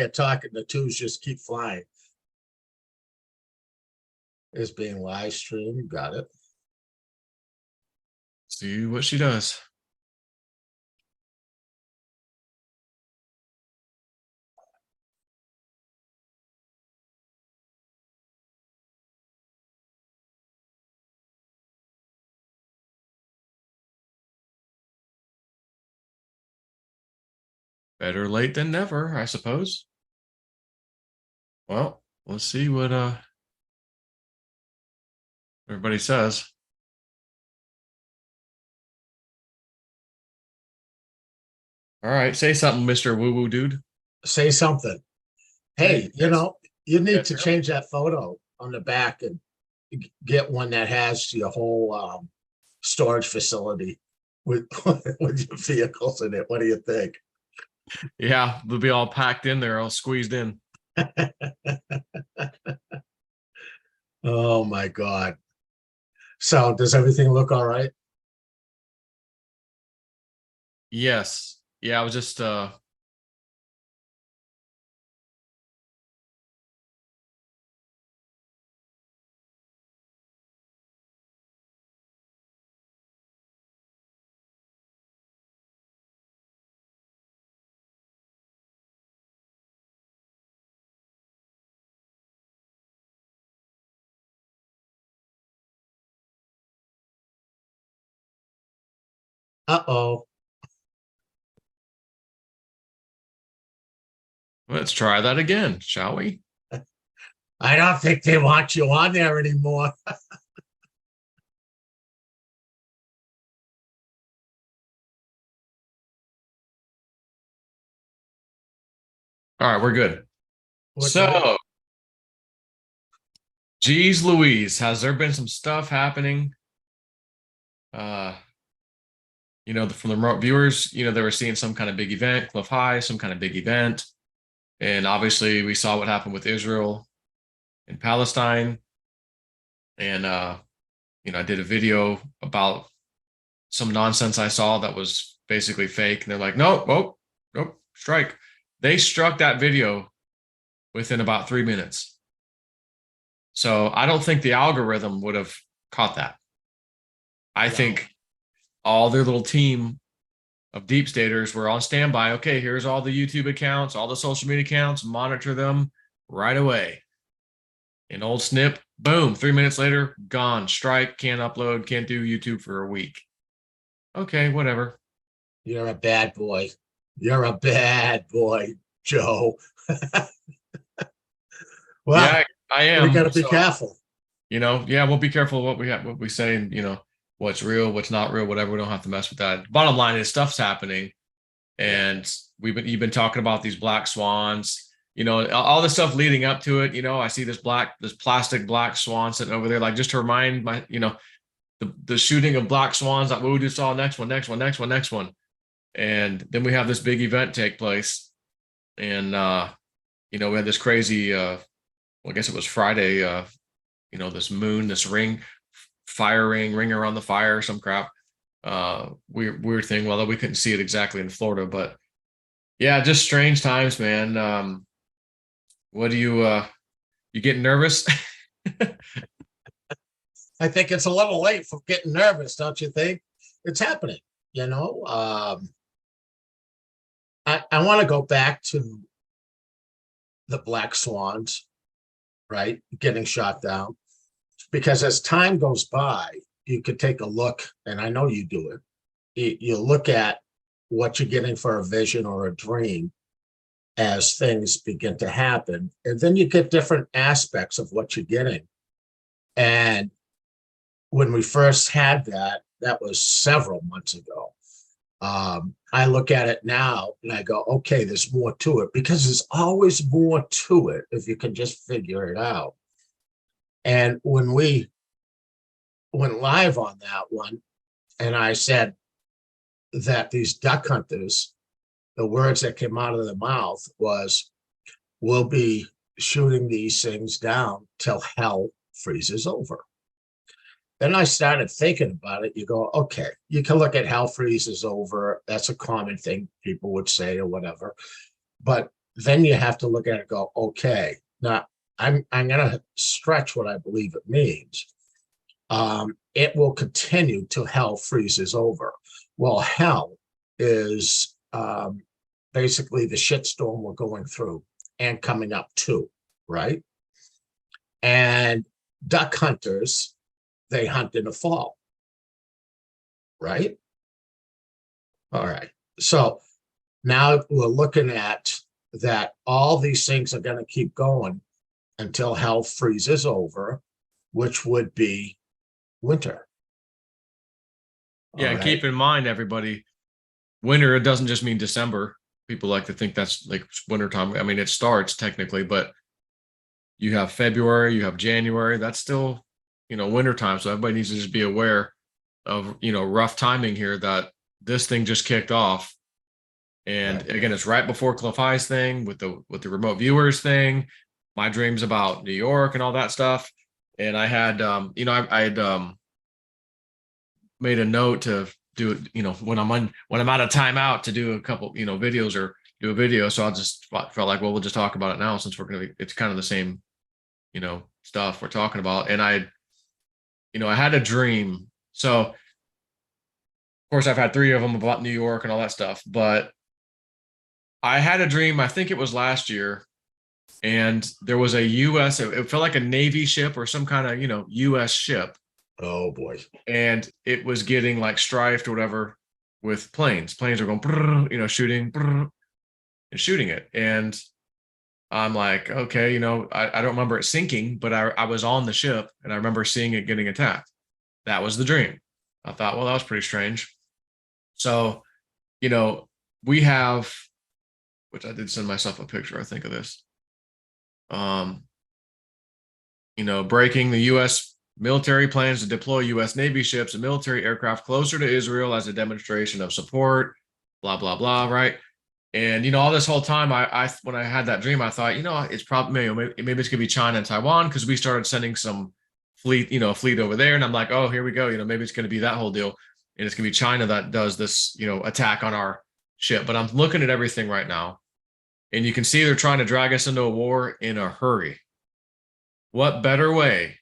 quiet talking, the twos just keep flying. Is being live streamed. Got it. See what she does. Better late than never, I suppose. Well, let's see what everybody says. All right, say something, Mr. Woo Woo Dude. Say something. Hey, you know, you need to yes, change that photo on the back and get one that has your whole storage facility with with your vehicles in it. What do you think? Yeah, they'll be all packed in there, all squeezed in. Oh my God. So does everything look all right? Yes. Yeah, I was just Uh-oh. let's try that again, shall we? I don't think they want you on there anymore. All right, we're good. What's So, that? geez Louise, has there been some stuff happening? You know, from the remote viewers, you know, they were seeing some kind of big event, Cliff High, some kind of big event. And obviously we saw what happened with Israel and Palestine. And you know, I did a video about some nonsense I saw that was basically fake. And they're like, nope, nope, nope, strike. They struck that video within about 3 minutes. So I don't think the algorithm would have caught that. I think all their little team of deep staters were on standby. Okay, here's all the YouTube accounts, all the social media accounts, monitor them right away. An old snip, boom, 3 minutes later, gone. Strike, can't upload, can't do YouTube for a week. Okay, whatever. You're a bad boy. You're a bad boy, Joe. Well, Yeah, I am. we got to be careful. You know, yeah, we'll be careful what we say, and you know, what's real, what's not real, whatever. We don't have to mess with that. Bottom line is stuff's happening. And you've been talking about these black swans, you know, all the stuff leading up to it. You know, I see this plastic black swan sitting over there, like just to remind my, you know, the shooting of black swans that we just saw. Next one. And then we have this big event take place. And you know, we had this crazy well, I guess it was Friday, you know, this moon, this fire ring around the fire, some crap. Weird thing, although we couldn't see it exactly in Florida, but yeah, just strange times, man. What do you getting nervous? I think it's a little late for getting nervous, don't you think? It's happening, you know. I want to go back to the black swans, right? Getting shot down. Because as time goes by, you could take a look, and I know you do it. You look at what you're getting for a vision or a dream as things begin to happen. And then you get different aspects of what you're getting. And when we first had that, that was several months ago. I look at it now and I go, okay, there's more to it, because there's always more to it if you can just figure it out. And when we went live on that one, and I said that these duck hunters, the words that came out of their mouth was, we'll be shooting these things down till hell freezes over. Then I started thinking about it. You go, okay, you can look at hell freezes over. That's a common thing people would say or whatever. But then you have to look at it and go, okay, now I'm gonna stretch what I believe it means. It will continue till hell freezes over. Well, hell is basically the shitstorm we're going through and coming up to, right? And duck hunters, they hunt in the fall, right? All right. So now we're looking at that all these things are going to keep going until hell freezes over, which would be winter. Yeah, All and right. keep in mind, everybody, winter, it doesn't just mean December. People like to think that's like wintertime. I mean, it starts technically, but you have February, you have January. That's still, wintertime. So everybody needs to just be aware of, rough timing here that this thing just kicked off. And Right. again, it's right before Cliff High's thing with the remote viewers thing, my dreams about New York and all that stuff. And I had, I had made a note to do it, when I'm out of timeout to do a couple, videos or do a video. So I just felt like, well, we'll just talk about it now since it's kind of the same, stuff we're talking about. And I had a dream. So of course I've had 3 of them about New York and all that stuff, but I had a dream, I think it was last year, and there was a US, it felt like a Navy ship or some kind of, US ship. Oh boy. And it was getting like strifed or whatever with planes. Planes are going, brrr, shooting brrr, and shooting it. And I'm like, okay, I don't remember it sinking, but I was on the ship and I remember seeing it getting attacked. That was the dream. I thought, well, that was pretty strange. So, we have, which I did send myself a picture, I think, of this. Breaking the U.S. military plans to deploy U.S. Navy ships and military aircraft closer to Israel as a demonstration of support, blah, blah, blah, right? And, all this whole time, I when I had that dream, I thought, it's probably, maybe it's going to be China and Taiwan because we started sending some fleet over there. And I'm like, oh, here we go. Maybe it's going to be that whole deal. And it's going to be China that does this, attack on our ship. But I'm looking at everything right now. And you can see they're trying to drag us into a war in a hurry. What better way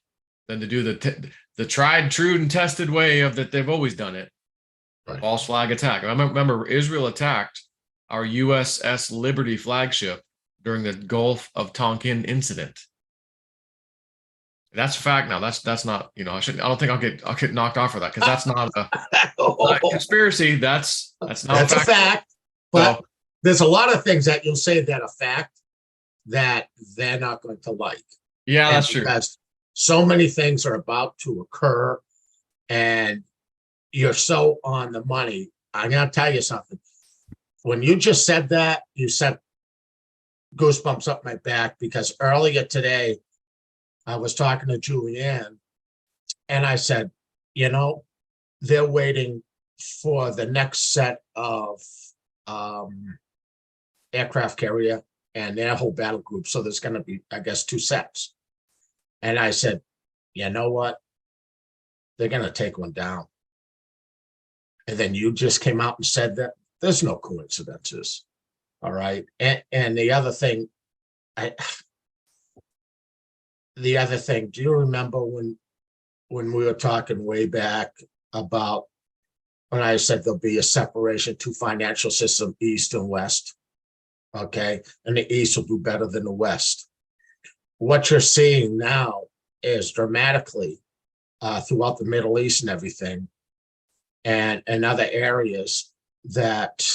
than to do the tried, true, and tested way of that they've always done it? Right. False flag attack. I remember Israel attacked our USS Liberty flagship during the Gulf of Tonkin incident. That's a fact now. That's not, I don't think I'll get knocked off for that because that's not a conspiracy. That's not That's a fact. But so, there's a lot of things that you'll say that are fact that they're not going to like. Yeah, and that's true. Because so many things are about to occur and you're so on the money. I'm going to tell you something. When you just said that, you sent goosebumps up my back because earlier today, I was talking to Julianne and I said, they're waiting for the next set of aircraft carrier and their whole battle group. So there's going to be, I guess, 2 sets. And I said, you know what? They're going to take one down. And then you just came out and said that there's no coincidences. All right. And the other thing, do you remember when we were talking way back about when I said there'll be a separation to financial system, East and West? Okay. And the East will do better than the West. What you're seeing now is dramatically throughout the Middle East and everything and other areas that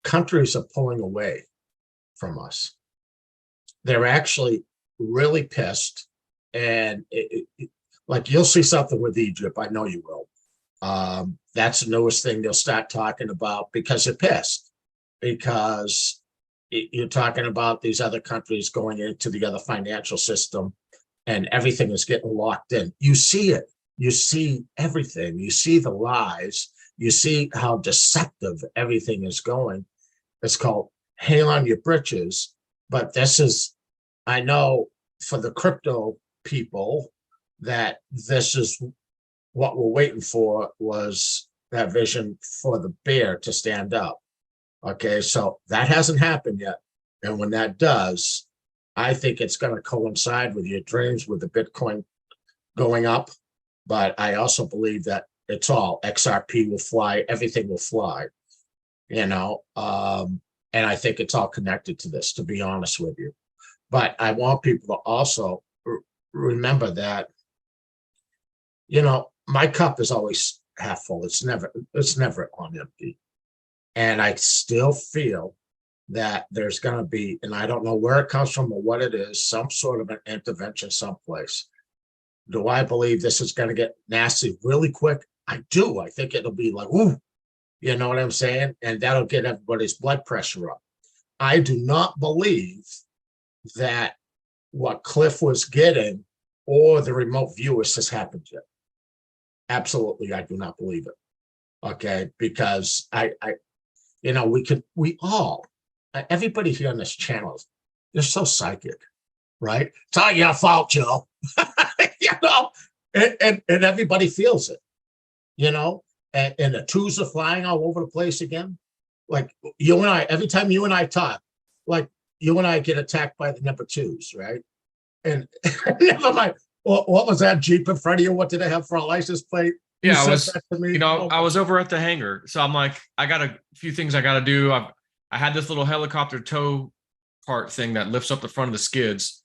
countries are pulling away from us. They're actually really pissed. And like you'll see something with Egypt. I know you will. That's the newest thing they'll start talking about because they're pissed. Because you're talking about these other countries going into the other financial system and everything is getting locked in. You see it. You see everything. You see the lies. You see how deceptive everything is going. It's called hail on your britches. But this is, I know for the crypto people that this is what we're waiting for was that vision for the bear to stand up. Okay, so that hasn't happened yet. And when that does, I think it's going to coincide with your dreams with the Bitcoin going up. But I also believe that it's all XRP will fly, everything will fly, you know. And I think it's all connected to this, to be honest with you. But I want people to also remember that, you know, my cup is always half full. It's never on empty. And I still feel that there's going to be, and I don't know where it comes from or what it is, some sort of an intervention someplace. Do I believe this is going to get nasty really quick? I do. I think it'll be like, ooh, you know what I'm saying? And that'll get everybody's blood pressure up. I do not believe that what Cliff was getting or the remote viewers has happened yet. Absolutely, I do not believe it. Okay, because I you know, we all, everybody here on this channel, they're so psychic, right? It's all your fault, Joe. You know, and everybody feels it, you know, and the twos are flying all over the place again. Like you and I, every time you and I talk, like you and I get attacked by the number twos, right? And never mind. What was that Jeep in front of you? What did I have for a license plate? Yeah, I was, you know, I was over at the hangar. So I'm like, I got a few things I got to do. I had this little helicopter tow part thing that lifts up the front of the skids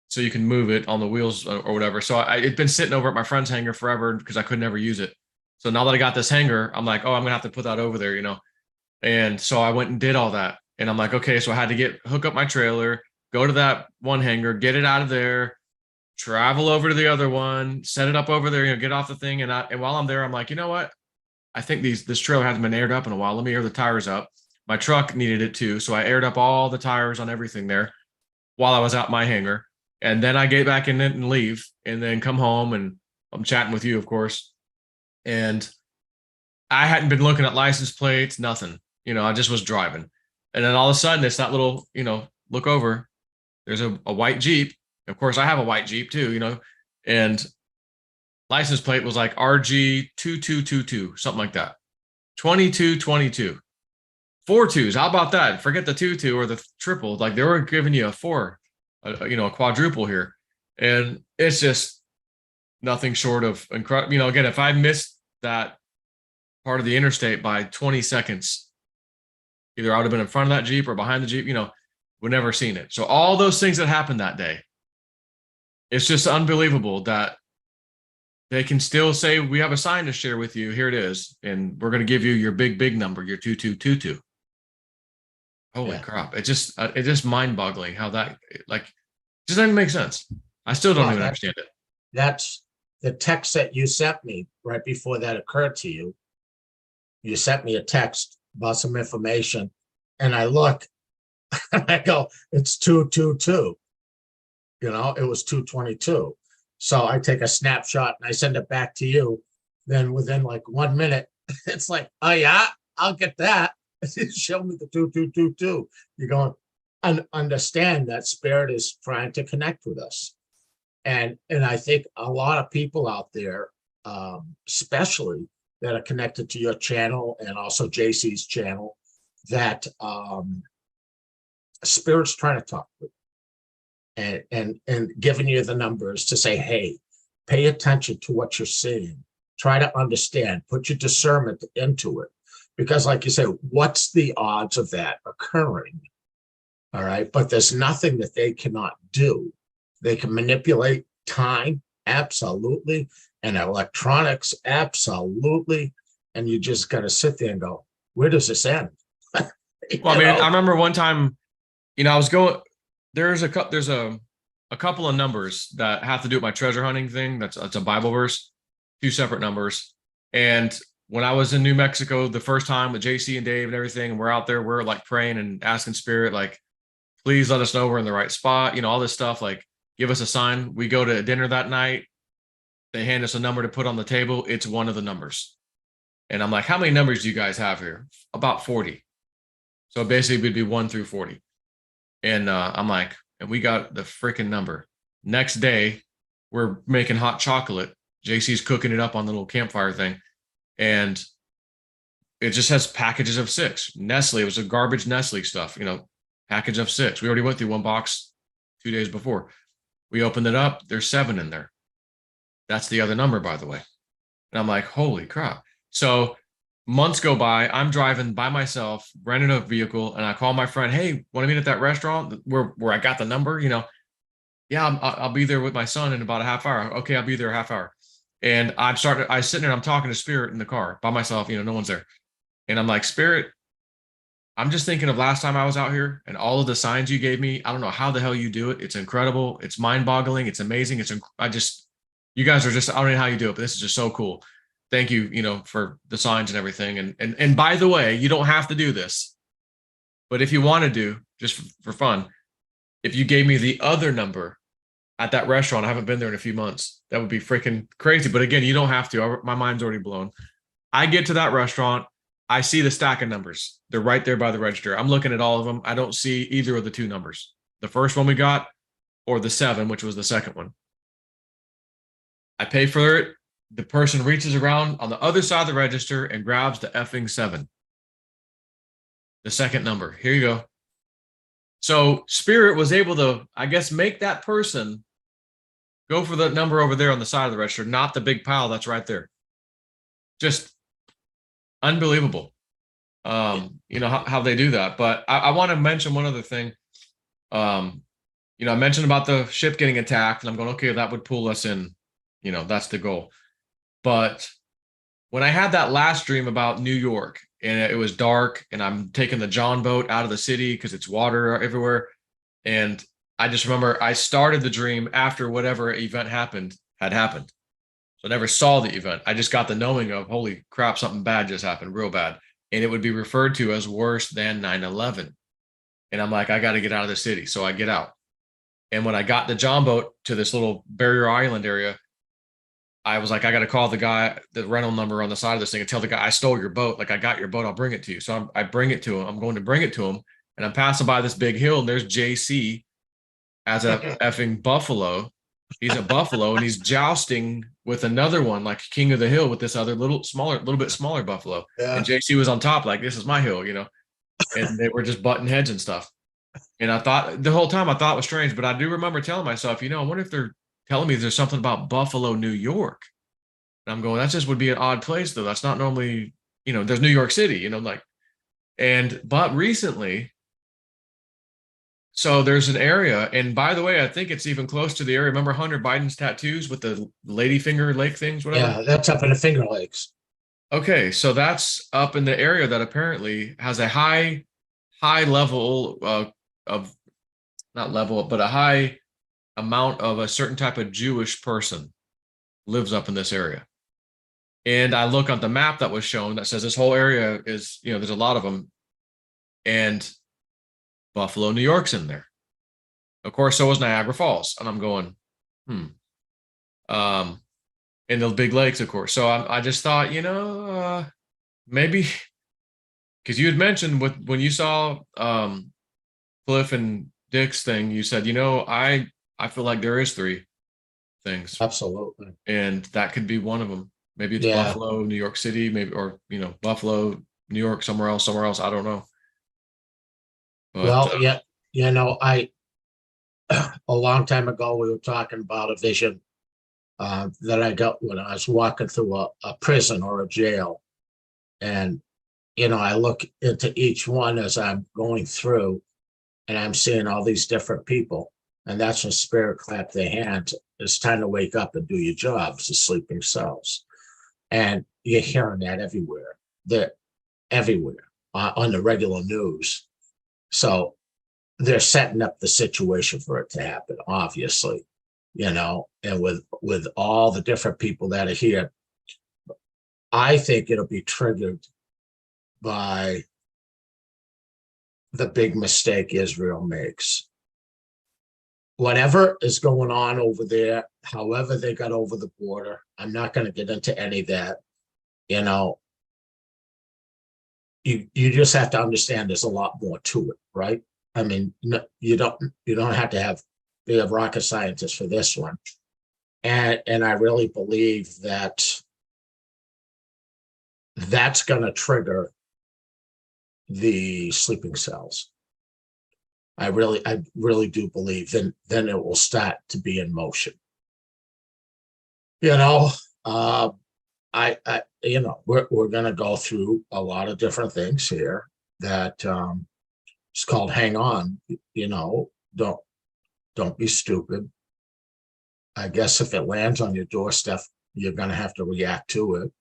so you can move it on the wheels or whatever. So it'd been sitting over at my friend's hangar forever because I could never use it. So now that I got this hangar, I'm like, oh, I'm going to have to put that over there, you know? And so I went and did all that. And I'm like, okay, so I had to hook up my trailer, go to that one hangar, get it out of there, travel over to the other one, set it up over there, you know, get off the thing. And while I'm there, I'm like, you know what? I think this trailer hasn't been aired up in a while. Let me air the tires up. My truck needed it too. So I aired up all the tires on everything there while I was out my hangar. And then I get back in it and leave and then come home and I'm chatting with you, of course. And I hadn't been looking at license plates, nothing, you know, I just was driving. And then all of a sudden it's that little, you know, look over, there's a white Jeep. Of course, I have a white Jeep too, you know, and license plate was like RG2222, something like that. 2222. 4 twos. How about that? Forget the 2 or the triple. Like they were giving you a 4, you know, a quadruple here. And it's just nothing short of incredible. You know, again, if I missed that part of the interstate by 20 seconds, either I would have been in front of that Jeep or behind the Jeep, you know, would never seen it. So all those things that happened that day, it's just unbelievable that they can still say, we have a sign to share with you. Here it is. And we're going to give you your big number, your 2222. Holy crap. It's just mind boggling how that, like, just doesn't make sense. I still don't even understand it. That's the text that you sent me right before that occurred to you. You sent me a text about some information and I look and I go, it's 222. You know, it was 222. So I take a snapshot and I send it back to you. Then within like 1 minute, it's like, oh yeah, I'll get that. Show me the 2222. You're going, understand that spirit is trying to connect with us. And I think a lot of people out there, especially that are connected to your channel and also JC's channel, that spirit's trying to talk with you. And giving you the numbers to say, hey, pay attention to what you're seeing. Try to understand, put your discernment into it. Because like you say, what's the odds of that occurring? All right. But there's nothing that they cannot do. They can manipulate time, absolutely. And electronics, absolutely. And you just got to sit there and go, where does this end? Well, I mean, I remember one time, you know, I was going, there's a couple of numbers that have to do with my treasure hunting thing. That's a Bible verse, 2 separate numbers. And when I was in New Mexico the first time with JC and Dave and everything, and we're out there, we're like praying and asking spirit, like, please let us know we're in the right spot. You know, all this stuff, like give us a sign. We go to dinner that night. They hand us a number to put on the table. It's one of the numbers. And I'm like, how many numbers do you guys have here? About 40. So basically it'd be 1 through 40. And I'm like, and we got the freaking number. Next day, we're making hot chocolate. JC's cooking it up on the little campfire thing. And it just has packages of 6. Nestle, it was a garbage Nestle stuff, you know, package of 6. We already went through one box 2 days before. We opened it up. There's 7 in there. That's the other number, by the way. And I'm like, holy crap. So months go by. I'm driving by myself, renting a vehicle, and I call my friend, hey, want to meet at that restaurant where I got the number? Yeah, I'll be there with my son in about a half hour. Okay, I'll be there a half hour. And I sitting there, I'm talking to Spirit in the car by myself, no one's there. And I'm like, Spirit, I'm just thinking of last time I was out here and all of the signs you gave me. I don't know how the hell you do it. It's incredible. It's mind-boggling. It's amazing. You guys are just, I don't know how you do it, but this is just so cool. Thank you, for the signs and everything. And by the way, you don't have to do this, but if you want to do, just for fun, if you gave me the other number at that restaurant, I haven't been there in a few months, that would be freaking crazy. But again, you don't have to. My mind's already blown. I get to that restaurant. I see the stack of numbers. They're right there by the register. I'm looking at all of them. I don't see either of the 2 numbers. The first one we got or the 7, which was the second one. I pay for it. The person reaches around on the other side of the register and grabs the effing 7. The second number. Here you go. So Spirit was able to, I guess, make that person go for the number over there on the side of the register, not the big pile that's right there. Just unbelievable. How they do that. But I want to mention one other thing. I mentioned about the ship getting attacked, and I'm going, okay, that would pull us in. That's the goal. But when I had that last dream about New York, and it was dark, and I'm taking the John boat out of the city because it's water everywhere, and I just remember I started the dream after whatever event had happened. So I never saw the event. I just got the knowing of, holy crap, something bad just happened, real bad. And it would be referred to as worse than 9/11. And I'm like, I got to get out of the city. So I get out. And when I got the John boat to this little barrier island area, I was like, I got to call the guy, the rental number on the side of this thing, and tell the guy, I stole your boat. Like, I got your boat. I'll bring it to you. So I bring it to him. I'm going to bring it to him. And I'm passing by this big hill, and there's JC as a effing buffalo. He's a buffalo, and he's jousting with another one, like King of the Hill, with this other little bit smaller buffalo. Yeah. And JC was on top, like, this is my hill, and they were just butting heads and stuff. And I thought the whole time I thought it was strange, but I do remember telling myself, I wonder if they're telling me there's something about Buffalo, New York. And I'm going, that just would be an odd place, though. That's not normally, there's New York City, but recently, so there's an area, and by the way, I think it's even close to the area. Remember Hunter Biden's tattoos with the ladyfinger lake things, whatever? Yeah, that's up in the Finger Lakes. Okay, so that's up in the area that apparently has a high level of not level, but a high amount of a certain type of Jewish person lives up in this area. And I look at the map that was shown that says this whole area is, there's a lot of them, and Buffalo, New York's in there. Of course, so was Niagara Falls. And I'm going, and the big lakes, of course. So I just thought, maybe, because you had mentioned when you saw Cliff and Dick's thing, you said, I feel like there is 3 things. Absolutely. And that could be one of them. Maybe it's Buffalo, New York City, maybe, or, Buffalo, New York, somewhere else. I don't know. But, well, I a long time ago, we were talking about a vision that I got when I was walking through a prison or a jail. And, I look into each one as I'm going through, and I'm seeing all these different people. And that's when Spirit clapped their hands. It's time to wake up and do your jobs, the sleeping cells. And you're hearing that everywhere. They're everywhere on the regular news. So they're setting up the situation for it to happen, obviously, and with all the different people that are here, I think it'll be triggered by the big mistake Israel makes. Whatever is going on over there, however they got over the border, I'm not going to get into any of that. You just have to understand there's a lot more to it, right? I mean, you don't have to be a rocket scientist for this one. And I really believe that that's going to trigger the sleeping cells. I really do believe then it will start to be in motion. You know, we're going to go through a lot of different things here that it's called hang on. Don't be stupid. I guess if it lands on your doorstep, you're going to have to react to it.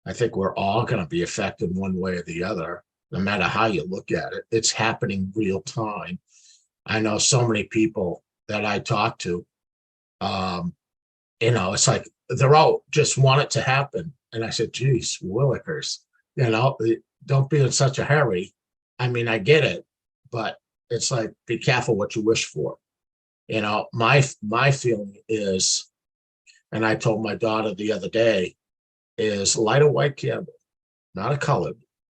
I think we're all going to be affected one way or the other, no matter how you look at it. It's happening real time. I know so many people that I talk to, it's like they're all just want it to happen. And I said, geez, Willikers, don't be in such a hurry. I mean, I get it, but it's like, be careful what you wish for. My feeling is, and I told my daughter the other day, is light a white candle, not a colored,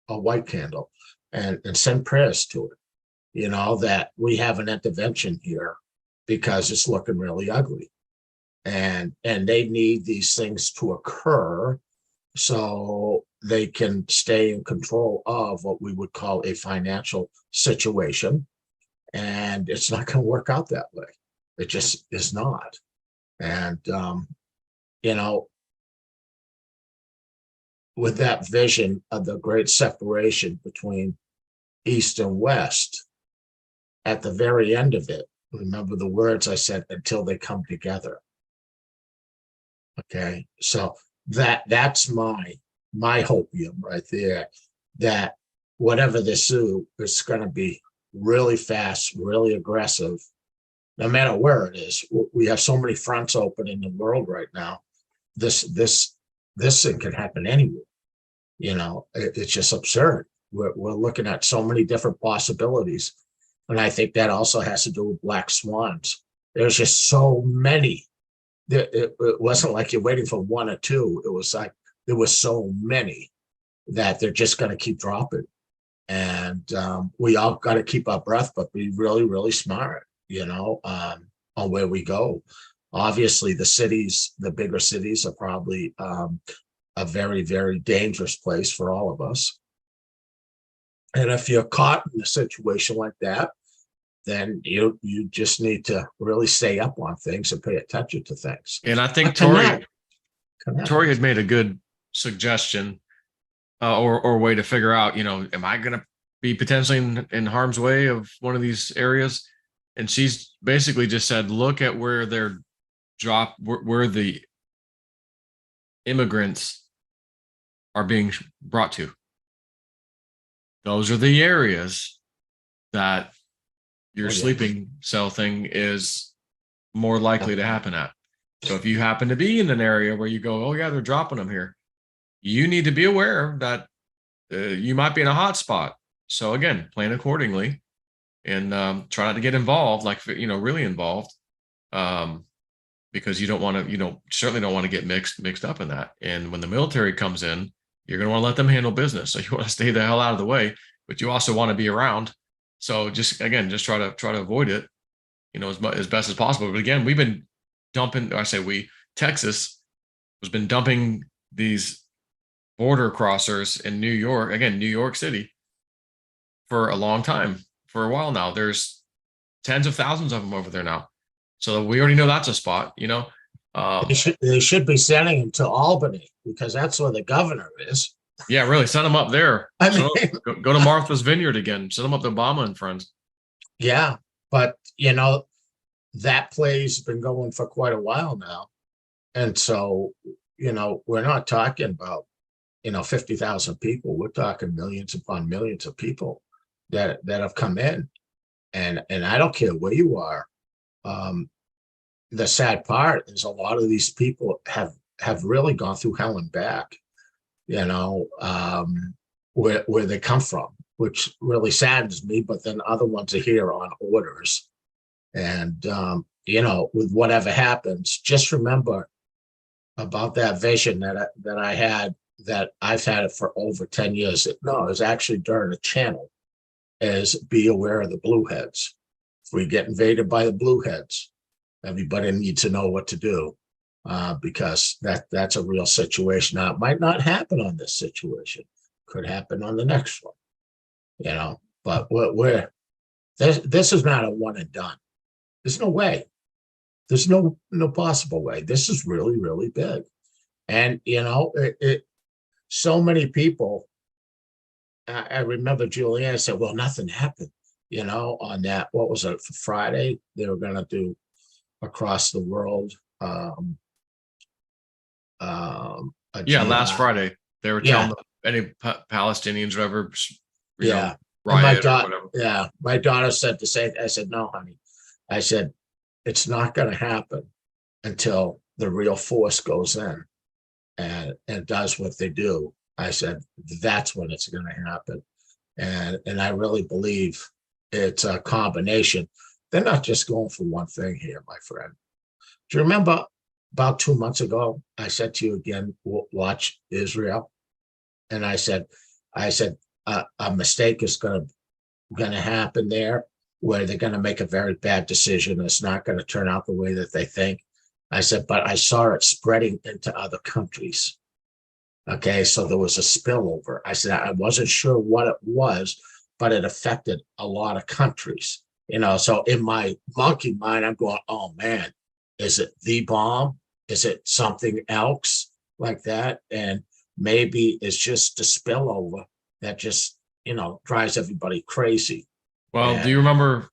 a white candle, and send prayers to it. That we have an intervention here because it's looking really ugly. And they need these things to occur so they can stay in control of what we would call a financial situation. And it's not going to work out that way. It just is not. And, with that vision of the great separation between East and West, at the very end of it, remember the words I said, until they come together. Okay, so that's my hopium right there, that whatever this is going to be really fast, really aggressive, no matter where it is. We have so many fronts open in the world right now. This thing can happen anywhere. It's just absurd. We're looking at so many different possibilities. And I think that also has to do with black swans. There's just so many. It wasn't like you're waiting for one or two. It was like there were so many that they're just going to keep dropping. And we all got to keep our breath, but be really, really smart, on where we go. Obviously, the bigger cities are probably a very, very dangerous place for all of us. And if you're caught in a situation like that, then you just need to really stay up on things and pay attention to things. And I think Connect. Tori had made a good suggestion or way to figure out, am I going to be potentially in harm's way of one of these areas? And she's basically just said, look at where they're where the immigrants are being brought to. Those are the areas that your sleeping cell thing is more likely to happen at. So if you happen to be in an area where you go, oh yeah, they're dropping them here, you need to be aware that you might be in a hot spot. So again, plan accordingly and try not to get involved, really involved, because you don't want to, certainly don't want to get mixed up in that. And when the military comes in, you're going to want to let them handle business. So you want to stay the hell out of the way, but you also want to be around. So just try to avoid it, as best as possible. But again, we've been dumping, Texas has been dumping these border crossers in New York City for a long time, for a while now. There's tens of thousands of them over there now. So we already know that's a spot, They should be sending them to Albany because that's where the governor is. Yeah, really. Send them up there. I mean, go to Martha's Vineyard again. Send them up to Obama and friends. Yeah, but that play's been going for quite a while now. And so, we're not talking about, 50,000 people. We're talking millions upon millions of people that have come in. And I don't care where you are. The sad part is a lot of these people have really gone through hell and back, where they come from, which really saddens me. But then other ones are here on orders. And, with whatever happens, just remember about that vision that I had, that I've had it for over 10 years. It was actually during a channel, is be aware of the blueheads. If we get invaded by the blueheads, everybody needs to know what to do, because that's a real situation. Now, it might not happen on this situation. Could happen on the next one, but we're This is not a one and done. There's no way. There's no possible way. This is really, really big. And so many people, I remember Julianne said, well, nothing happened, on that. What was it, for Friday? They were going to do across the world. A Yeah, last jihad. Friday they were Yeah, telling any Palestinians, whatever, yeah. And riot or whatever. my daughter said the same. I said, no, honey. I said, it's not going to happen until the real force goes in and does what they do. I said, that's when it's going to happen. And I really believe it's a combination. They're not just going for one thing here, my friend. Do you remember about 2 months ago, I said to you again, watch Israel? And I said, a mistake is going to happen there where they're going to make a very bad decision. It's not going to turn out the way that they think. I said, but I saw it spreading into other countries. Okay, so there was a spillover. I said, I wasn't sure what it was, but it affected a lot of countries. So in my monkey mind, I'm going, oh man, is it the bomb? Is it something else like that? And maybe it's just a spillover that just, drives everybody crazy. Well, do And you remember,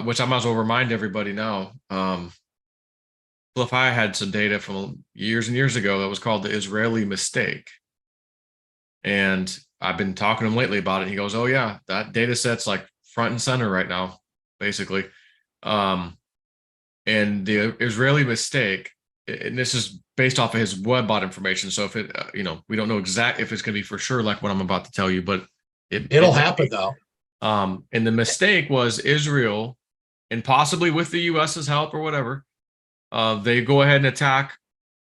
which I might as well remind everybody now, Cliff High had some data from years and years ago that was called the Israeli mistake. And I've been talking to him lately about it. He goes, oh yeah, that data set's like front and center right now, basically. And the Israeli mistake, and this is based off of his WebBot information. So if it, we don't know exact if it's going to be for sure like what I'm about to tell you, but it'll happen though. And the mistake was Israel, and possibly with the US's help or whatever, they go ahead and attack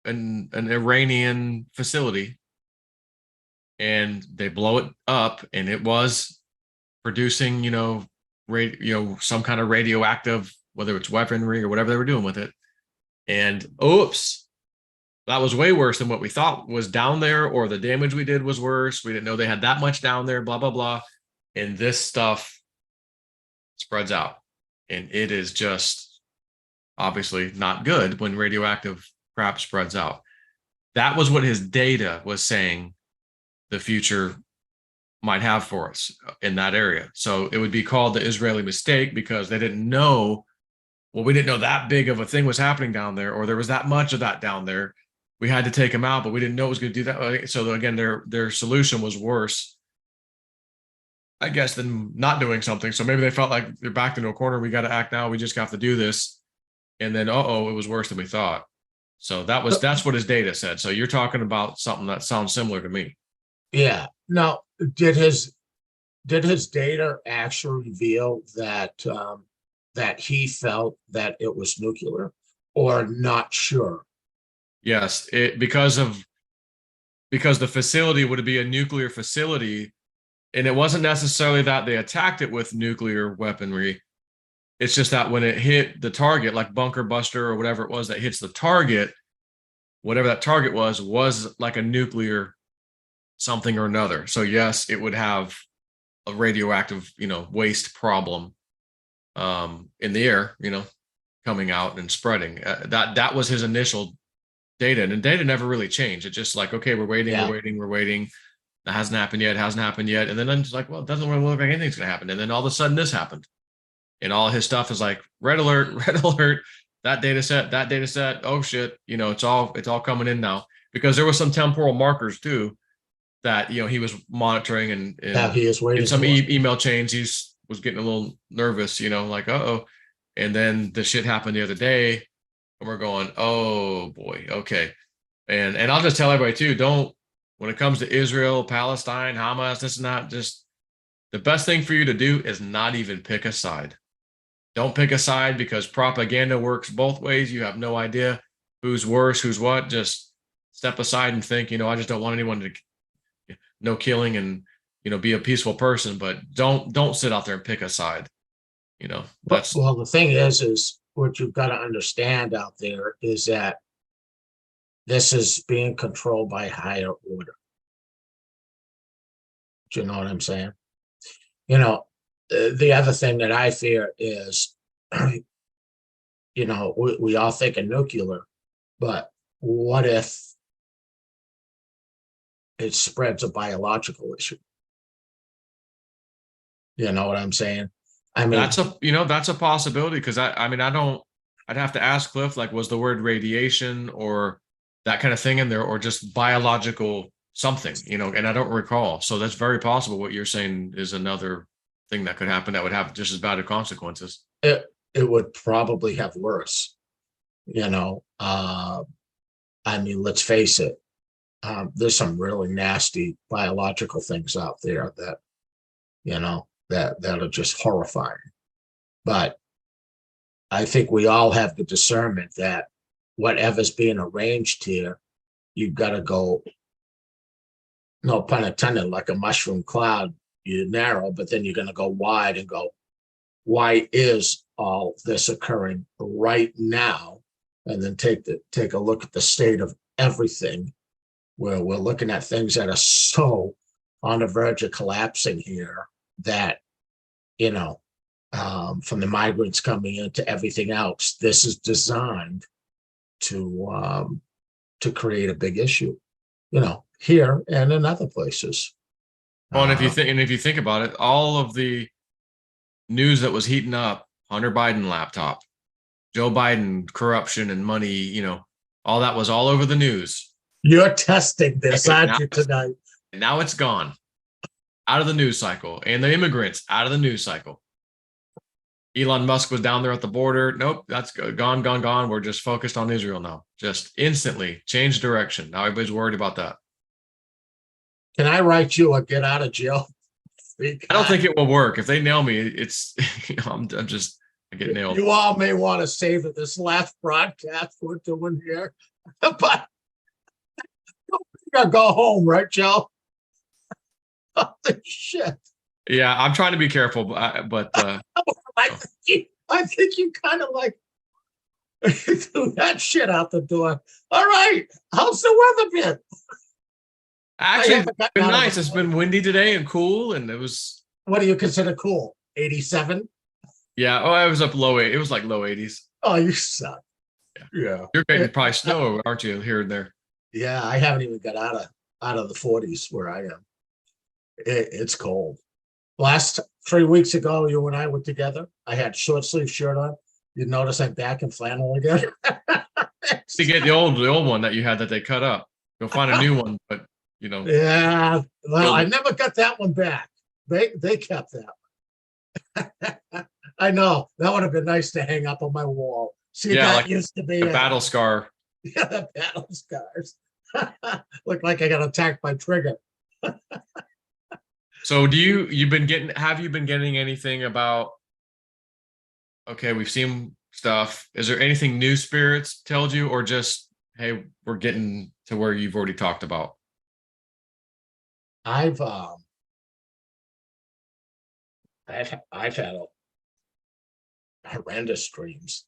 an Iranian facility, and they blow it up, and it was producing, some kind of radioactive, whether it's weaponry or whatever they were doing with it. And oops, that was way worse than what we thought was down there, or the damage we did was worse. We didn't know they had that much down there, blah, blah, blah. And this stuff spreads out. And it is just obviously not good when radioactive crap spreads out. That was what his data was saying the future might have for us in that area. So it would be called the Israeli mistake because they didn't know, well, we didn't know that big of a thing was happening down there, or there was that much of that down there. We had to take them out, but we didn't know it was going to do that. So again, their solution was worse, I guess, than not doing something. So maybe they felt like they're backed into a corner. We got to act now. We just have to do this. And then, it was worse than we thought. So that's what his data said. So you're talking about something that sounds similar to me. Yeah. Now, did his data actually reveal that that he felt that it was nuclear, or not sure? Yes, because the facility would be a nuclear facility, and it wasn't necessarily that they attacked it with nuclear weaponry. It's just that when it hit the target, like bunker buster or whatever it was that hits the target, whatever that target was like a nuclear something or another. So yes, it would have a radioactive, waste problem in the air, coming out and spreading. That was his initial data, and the data never really changed. It's just like, okay, we're waiting. That hasn't happened yet. And then I'm just like, well, it doesn't really look like anything's going to happen. And then all of a sudden this happened. And all his stuff is like, red alert, that data set. Oh shit. It's all coming in now, because there was some temporal markers too that, he was monitoring, and He is waiting in some for. email chains, was getting a little nervous, like, uh-oh. And then the shit happened the other day, and we're going, oh boy. Okay. And I'll just tell everybody too, when it comes to Israel, Palestine, Hamas, this is not just the best thing for you to do is not even pick a side. Don't pick a side, because propaganda works both ways. You have no idea who's worse, who's what. Just step aside and think, I just don't want anyone to, no killing, and, be a peaceful person, but don't sit out there and pick a side. That's, well, the thing is what you've got to understand out there is that this is being controlled by higher order. Do you know what I'm saying? the other thing that I fear is, we all think of nuclear, but what if it spreads a biological issue? You know what I'm saying? I mean, that's a possibility, because I mean, I'd have to ask Cliff, like, was the word radiation or that kind of thing in there, or just biological something, and I don't recall. So that's very possible. What you're saying is another thing that could happen that would have just as bad of consequences. it would probably have worse, I mean, let's face it. There's some really nasty biological things out there that, that are just horrifying. But I think we all have the discernment that whatever's being arranged here, you've got to go, no pun intended, like a mushroom cloud. You narrow, but then you're going to go wide and go, why is all this occurring right now? And then take a look at the state of everything, where we're looking at things that are so on the verge of collapsing here that, from the migrants coming into everything else, this is designed to create a big issue, here and in other places. Well, and if you think about it, all of the news that was heating up, Hunter Biden laptop, Joe Biden corruption and money, all that was all over the news. You're testing this, aren't you, tonight? Now it's gone out of the news cycle, and the immigrants out of the news cycle. Elon Musk was down there at the border. Nope, that's gone, gone, gone. We're just focused on Israel now. Just instantly change direction. Now everybody's worried about that. Can I write you a get out of jail? I don't think it will work. If they nail me, it's I get nailed. You all may want to save it, this last broadcast we're doing here, but go home, right, Joe? Holy shit. Yeah, I'm trying to be careful, but I think you kind of like threw that shit out the door. All right, how's the weather been? Actually, it's been nice. It's been windy today and cool, and it was. What do you consider cool? 87? Yeah. Oh, I was up low. It was like low 80s. Oh, you suck. Yeah. You're getting probably snow, aren't you, here and there? Yeah, I haven't even got out of the 40s where I am. It's cold. Last 3 weeks ago, you and I were together. I had short sleeve shirt on. You notice I'm back in flannel again. To get the old one that you had that they cut up. You'll find a new one, but Yeah. Well, I never got that one back. They kept that one. I know. That would have been nice to hang up on my wall. See, that like used to be a battle scar. Yeah, the battle scars. Look like I got attacked by Trigger. So have you been getting anything about, okay, we've seen stuff. Is there anything new Spirits told you, or just, hey, we're getting to where you've already talked about? I've had horrendous dreams.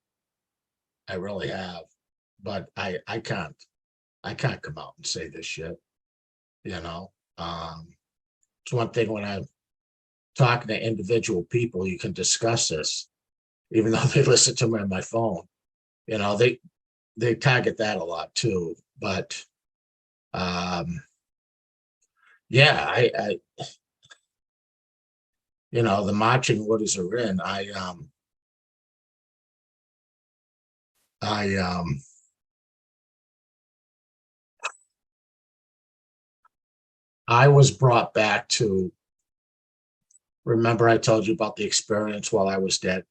I really have, but I can't come out and say this shit. It's one thing when I'm talking to individual people, you can discuss this, even though they listen to me on my phone. They target that a lot too. But yeah, I the marching orders are in. I was brought back to, remember I told you about the experience while I was dead,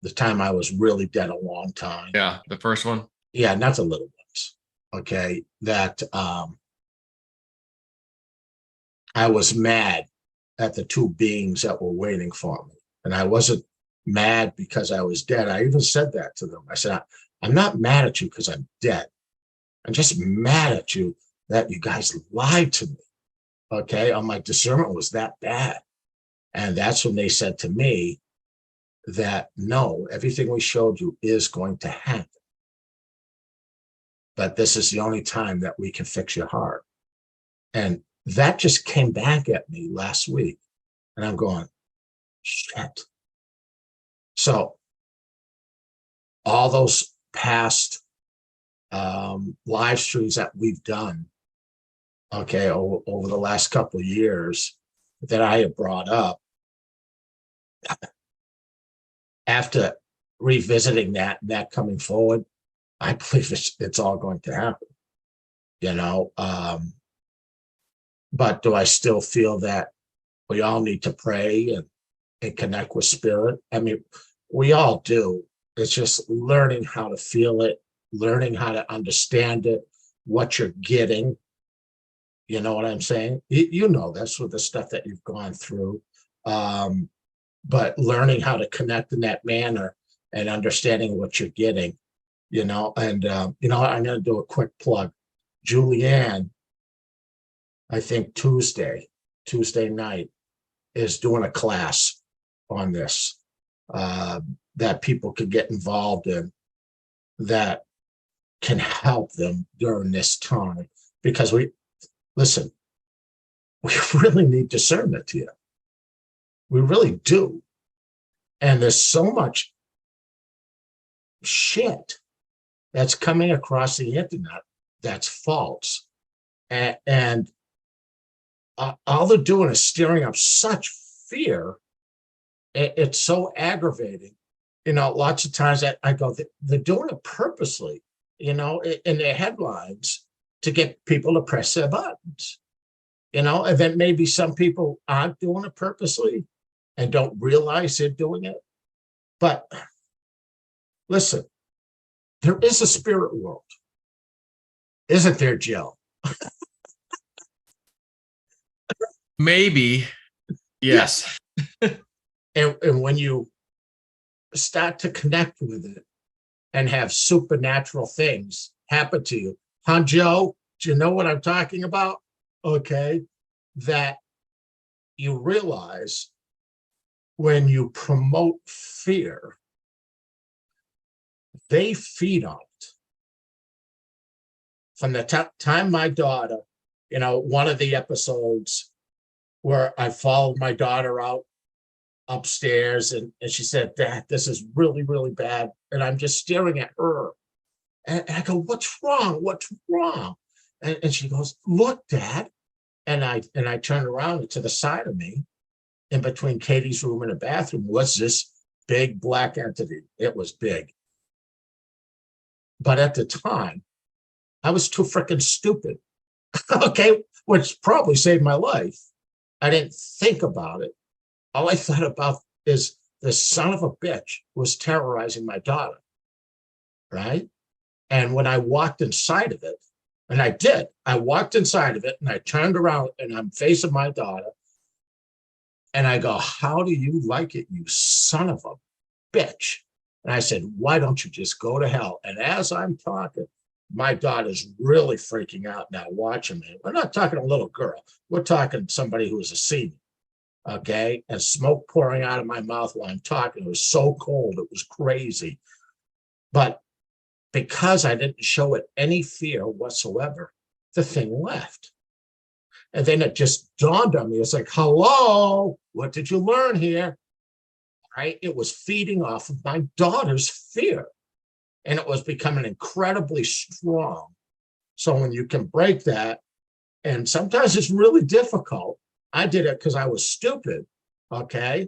the time I was really dead a long time. Yeah, the first one. Yeah, not the little ones. Okay, that I was mad at the two beings that were waiting for me. And I wasn't mad because I was dead. I even said that to them. I said, I'm not mad at you because I'm dead. I'm just mad at you that you guys lied to me. Okay, my discernment was that bad. And that's when they said to me that, no, everything we showed you is going to happen. But this is the only time that we can fix your heart. And that just came back at me last week. And I'm going, Shit. So all those past live streams that we've done, okay, over the last couple of years that I have brought up, after revisiting that coming forward, I believe it's all going to happen, you know. But do I still feel that we all need to pray and connect with spirit? I mean, we all do. It's just learning how to feel it, learning how to understand it, what you're getting. You know what I'm saying? You know, that's with the stuff that you've gone through. But learning how to connect in that manner and understanding what you're getting, you know. And, you know, I'm going to do a quick plug. Julianne, I think Tuesday night, is doing a class on this that people can get involved in, that can help them during this time. Because we really need discernment here. We really do. And there's so much shit that's coming across the internet that's false. And all they're doing is stirring up such fear. It's so aggravating. You know, lots of times I go, they're doing it purposely, you know, in their headlines to get people to press their buttons. You know, and then maybe some people aren't doing it purposely and don't realize they're doing it. But listen, there is a spirit world, isn't there, Jill? Maybe. Yes. And when you start to connect with it and have supernatural things happen to you, huh, Joe? Do you know what I'm talking about? Okay, that you realize when you promote fear, they feed on it. From the time my daughter, you know, one of the episodes where I followed my daughter out upstairs and she said, Dad, this is really, really bad. And I'm just staring at her. And I go, what's wrong? What's wrong? And she goes, look, Dad. And I turned around, and to the side of me, in between Katie's room and the bathroom, was this big black entity. It was big. But at the time, I was too freaking stupid. Okay, which probably saved my life. I didn't think about it. All I thought about is the son of a bitch was terrorizing my daughter, right? And when I walked inside of it, and I walked inside of it and I turned around and I'm facing my daughter and I go, how do you like it, you son of a bitch? And I said, why don't you just go to hell? And as I'm talking, my daughter's really freaking out now watching me. We're not talking a little girl. We're talking somebody who is a senior, okay? And smoke pouring out of my mouth while I'm talking. It was so cold. It was crazy. But because I didn't show it any fear whatsoever, the thing left. And then it just dawned on me. It's like, hello, what did you learn here? Right? It was feeding off of my daughter's fear. And it was becoming incredibly strong. So when you can break that, and sometimes it's really difficult. I did it because I was stupid, okay?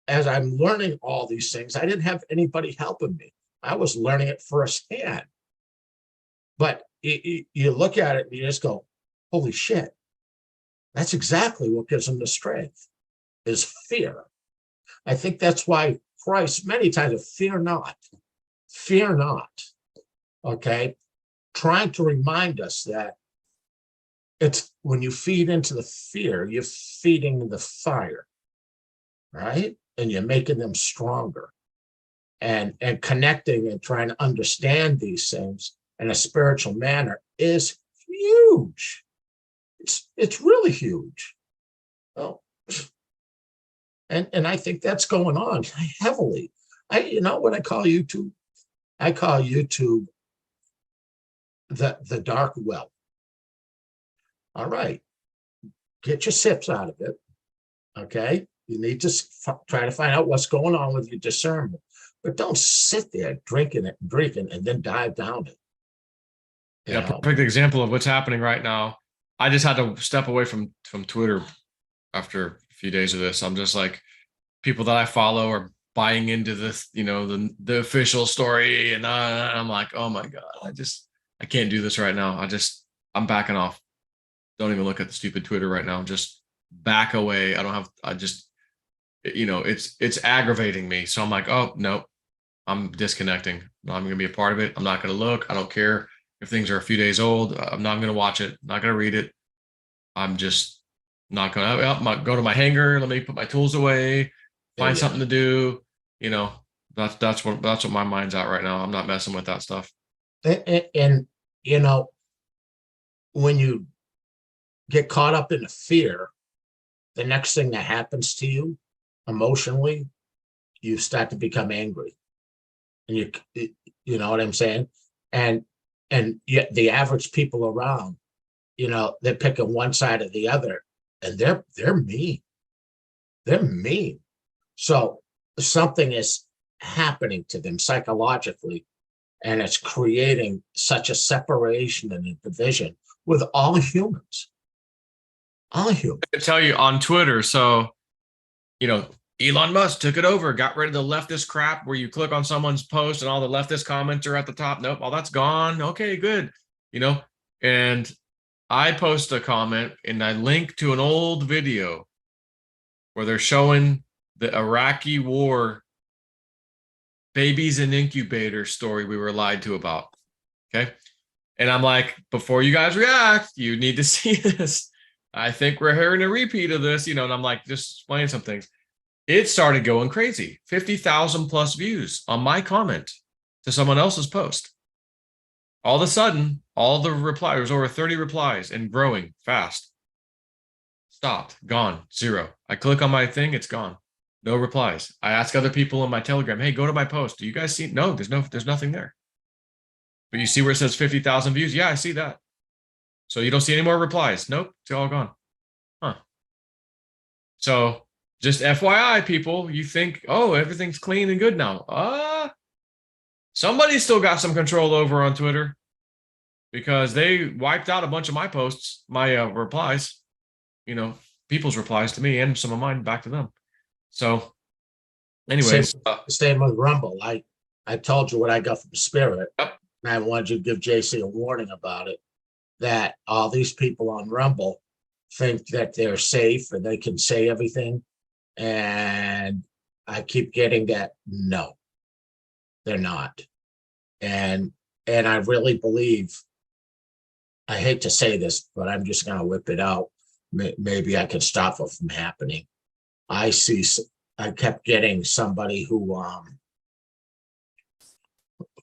As I'm learning all these things, I didn't have anybody helping me. I was learning it firsthand. But you look at it and you just go, holy shit. That's exactly what gives them the strength, is fear. I think that's why Christ many times, fear not, okay? Trying to remind us that it's when you feed into the fear, you're feeding the fire, right? And you're making them stronger. And connecting and trying to understand these things in a spiritual manner is huge. It's really huge. Oh, and I think that's going on heavily. You know what I call YouTube? I call YouTube the dark well. All right, get your sips out of it, okay? You need to try to find out what's going on with your discernment, but don't sit there drinking and then dive down it. Yeah, perfect example of what's happening right now. I just had to step away from Twitter after a few days of this. I'm just like, people that I follow are buying into this, the official story, and I'm like, oh my God, I can't do this right now. I'm backing off. Don't even look at the stupid Twitter right now. Just back away. It's aggravating me. So I'm like, oh no, I'm disconnecting. No, I'm going to be a part of it. I'm not going to look. I don't care if things are a few days old. I'm not going to watch it. I'm not going to read it. I'm just not going to go to my hangar. Let me put my tools away, find something to do. That's what my mind's at right now. I'm not messing with that stuff. And when you get caught up in the fear, the next thing that happens to you emotionally, you start to become angry. And you know what I'm saying? And yet the average people around, they're picking one side or the other, and they're mean. They're mean. So something is happening to them psychologically, and it's creating such a separation and a division with all humans. All humans. I can tell you on Twitter, so Elon Musk took it over, got rid of the leftist crap where you click on someone's post and all the leftist comments are at the top. Nope, all that's gone. Okay, good. And I post a comment and I link to an old video where they're showing the Iraqi war babies in incubator story we were lied to about. Okay. And I'm like, before you guys react, you need to see this. I think we're hearing a repeat of this, and I'm like, just explain some things. It started going crazy. 50,000 plus views on my comment to someone else's post. All of a sudden, all the replies, there was over 30 replies and growing fast. Stopped, gone, 0. I click on my thing, it's gone. No replies. I ask other people in my Telegram, hey, go to my post. Do you guys see? No, there's nothing there. But you see where it says 50,000 views? Yeah, I see that. So you don't see any more replies? Nope, it's all gone. Huh. So just FYI, people, you think, oh, everything's clean and good now. Somebody's still got some control over on Twitter because they wiped out a bunch of my posts, my replies, people's replies to me and some of mine back to them. So anyways. Same with Rumble. I told you what I got from Spirit. Yep. And I wanted you to give JC a warning about it, that all these people on Rumble think that they're safe and they can say everything. And I keep getting that, no, they're not. And I really believe, I hate to say this, but I'm just going to whip it out. Maybe I can stop it from happening. I kept getting somebody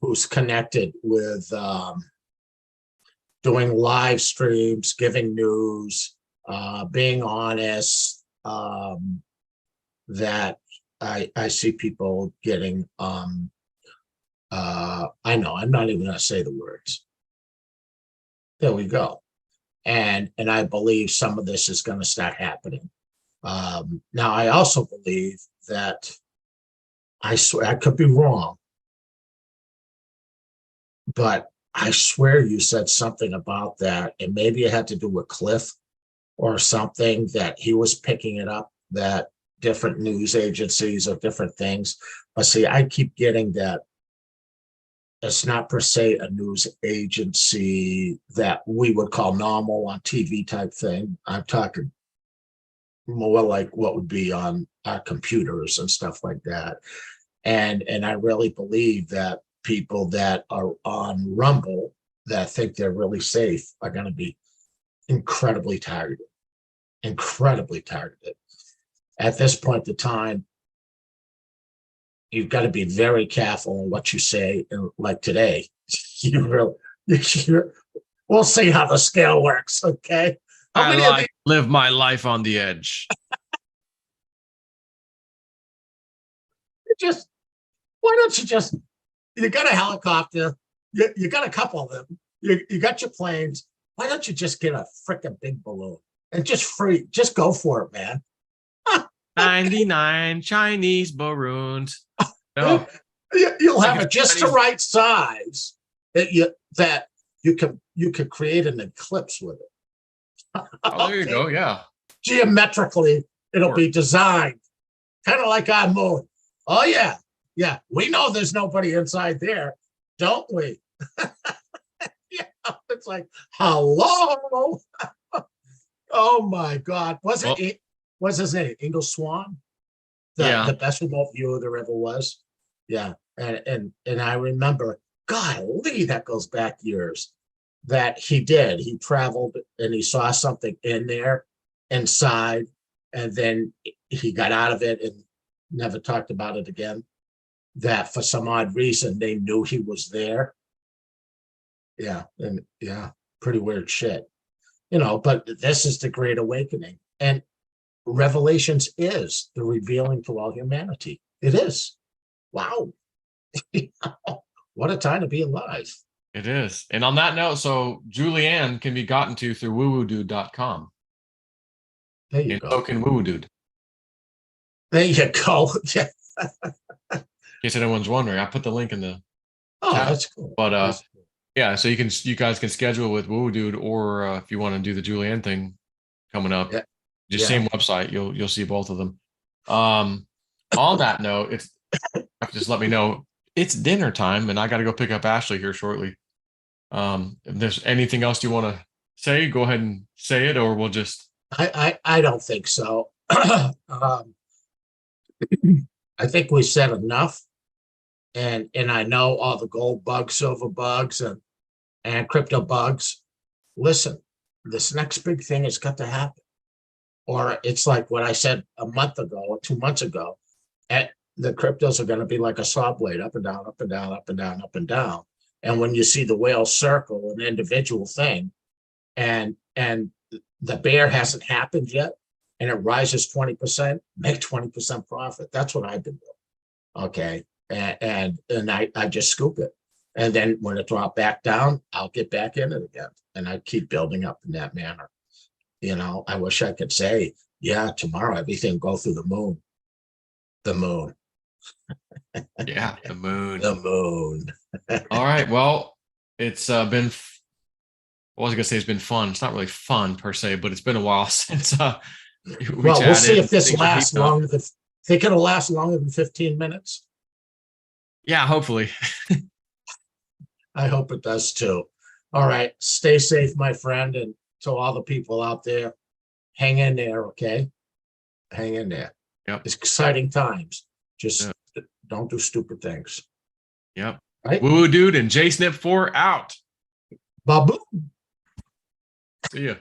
who's connected with doing live streams, giving news, being honest, that I see people getting, I know, I'm not even going to say the words. There we go. And I believe some of this is going to start happening. Now, I also believe that, I swear, I could be wrong, but I swear you said something about that, and maybe it had to do with Cliff or something, that he was picking it up, that different news agencies or different things. But see, I keep getting that it's not per se a news agency that we would call normal on TV type thing. I'm talking more like what would be on our computers and stuff like that. And I really believe that people that are on Rumble that think they're really safe are going to be incredibly targeted. At this point in time, you've got to be very careful in what you say. And like today, we'll see how the scale works. Okay. I live my life on the edge. Why don't you just, you got a helicopter, you got a couple of them, you got your planes. Why don't you just get a freaking big balloon and just go for it, man? 99 Chinese balloons. No, You'll like have if it just the Chinese- right size that you can create an eclipse with it. Oh, there you go. Yeah. Geometrically, it'll Sure. be designed kind of like our moon. Oh yeah, yeah. We know there's nobody inside there, don't we? Yeah, it's like hello. Oh my God, Well, what's his name? Ingle Swan, yeah. the best remote viewer there ever was. Yeah, and I remember, golly, that goes back years. That he did. He traveled and he saw something in there inside, and then he got out of it and never talked about it again. That for some odd reason they knew he was there. Yeah, and yeah, pretty weird shit. But this is the Great Awakening. And Revelations is the revealing to all humanity. It is. Wow. What a time to be alive. It is. And on that note, so Julianne can be gotten to through woowoodude.com. There you And so go. can Woo Dude. There you go. Yeah. In case anyone's wondering, I put the link in the Oh, chat. that's cool. But That's cool. yeah, so you guys can schedule with Woo Dude, or if you want to do the Julianne thing coming up, Yeah. just Yeah. same website. You'll see both of them. On that note, just let me know it's dinner time, and I got to go pick up Ashley here shortly. If there's anything else you want to say, go ahead and say it, or we'll just. I don't think so. I think we said enough. And I know all the gold bugs, silver bugs, and crypto bugs. Listen, this next big thing has got to happen. Or it's like what I said a month ago or 2 months ago. And the cryptos are going to be like a saw blade, up and down, up and down, up and down, up and down. And when you see the whale circle, an individual thing, and the bear hasn't happened yet, and it rises 20%, make 20% profit. That's what I've been doing. Okay. And I just scoop it. And then when it dropped back down, I'll get back in it again. And I keep building up in that manner. I wish I could say, yeah, tomorrow everything go through the moon. The moon. Yeah, the moon. The moon. All right. Well, it's been. I was gonna say it's been fun. It's not really fun per se, but it's been a while since we Well, we'll chatted. see if this Things are lasts heating up. longer than, think it'll last longer than 15 minutes. Yeah, hopefully. I hope it does too. All right. Stay safe, my friend. And to all the people out there, hang in there, okay? Hang in there. Yep. It's exciting times. Just don't do stupid things. Yep. Right? Woo Dude and JSnip4 out. Babu. See ya.